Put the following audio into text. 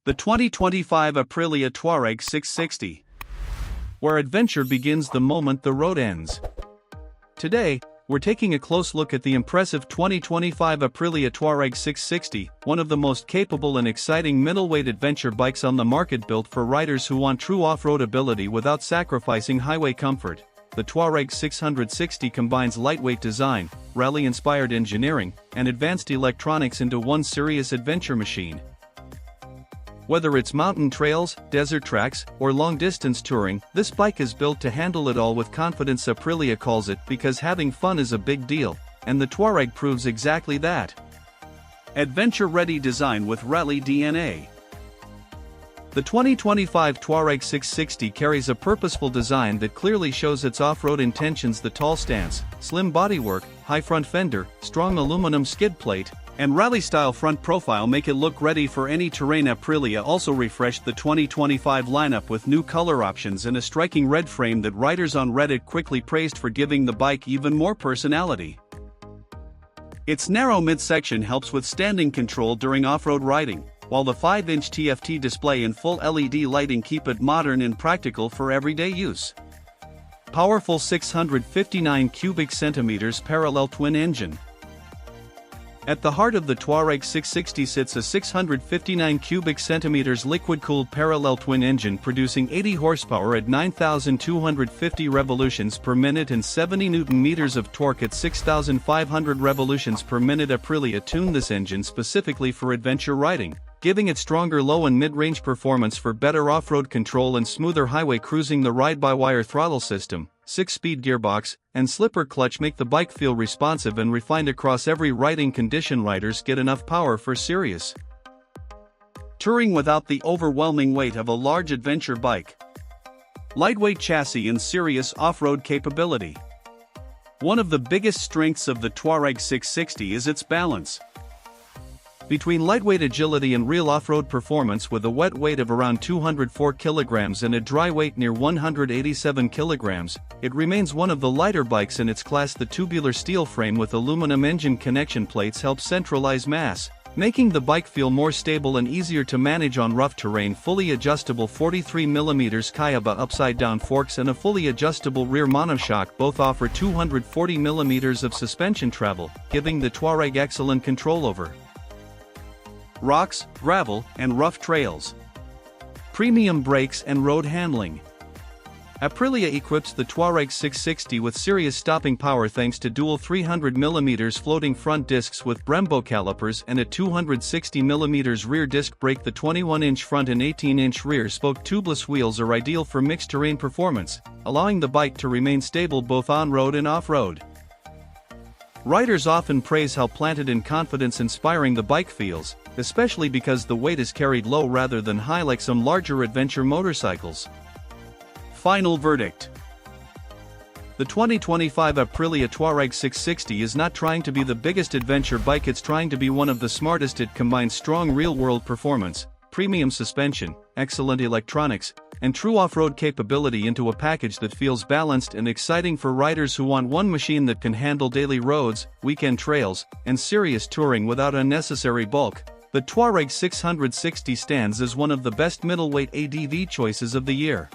The 2025 Aprilia Tuareg 660. Where adventure begins the moment the road ends. Today, we're taking a close look at the impressive 2025 Aprilia Tuareg 660, one of the most capable and exciting middleweight adventure bikes on the market, built for riders who want true off-road ability without sacrificing highway comfort. The Tuareg 660 combines lightweight design, rally-inspired engineering, and advanced electronics into one serious adventure machine. Whether it's mountain trails, desert tracks, or long-distance touring, this bike is built to handle it all with confidence. Aprilia calls it because having fun is a big deal, and the Tuareg proves exactly that. Adventure-ready design with rally DNA. The 2025 Tuareg 660 carries a purposeful design that clearly shows its off-road intentions. The tall stance, slim bodywork, high front fender, strong aluminum skid plate, and rally-style front profile make it look ready for any terrain. Aprilia also refreshed the 2025 lineup with new color options and a striking red frame that riders on Reddit quickly praised for giving the bike even more personality. Its narrow midsection helps with standing control during off-road riding, while the 5-inch TFT display and full LED lighting keep it modern and practical for everyday use. Powerful 659 cubic centimeters parallel twin engine. At the heart of the Tuareg 660 sits a 659 cubic centimeters liquid-cooled parallel twin engine producing 80 horsepower at 9,250 revolutions per minute and 70 Nm of torque at 6,500 revolutions per minute. Aprilia tuned this engine specifically for adventure riding, giving it stronger low and mid-range performance for better off-road control and smoother highway cruising. The ride-by-wire throttle system, 6-speed gearbox, and slipper clutch make the bike feel responsive and refined across every riding condition. Riders get enough power for serious touring without the overwhelming weight of a large adventure bike. Lightweight chassis and serious off-road capability. One of the biggest strengths of the Tuareg 660 is its balance between lightweight agility and real off-road performance. With a wet weight of around 204 kilograms and a dry weight near 187 kilograms, it remains one of the lighter bikes in its class. The tubular steel frame with aluminum engine connection plates helps centralize mass, making the bike feel more stable and easier to manage on rough terrain. Fully adjustable 43mm Kayaba upside-down forks and a fully adjustable rear monoshock both offer 240mm of suspension travel, giving the Tuareg excellent control over rocks, gravel, and rough trails. Premium brakes and road handling. Aprilia equips the Tuareg 660 with serious stopping power thanks to dual 300mm floating front discs with Brembo calipers and a 260mm rear disc brake. The 21-inch front and 18-inch rear spoke tubeless wheels are ideal for mixed terrain performance, allowing the bike to remain stable both on-road and off-road. Riders often praise how planted and confidence-inspiring the bike feels, especially because the weight is carried low rather than high like some larger adventure motorcycles. Final verdict. The 2025 Aprilia Tuareg 660 is not trying to be the biggest adventure bike, it's trying to be one of the smartest. It combines strong real-world performance, premium suspension, excellent electronics, and true off-road capability into a package that feels balanced and exciting for riders who want one machine that can handle daily roads, weekend trails, and serious touring without unnecessary bulk. The Tuareg 660 stands as one of the best middleweight ADV choices of the year.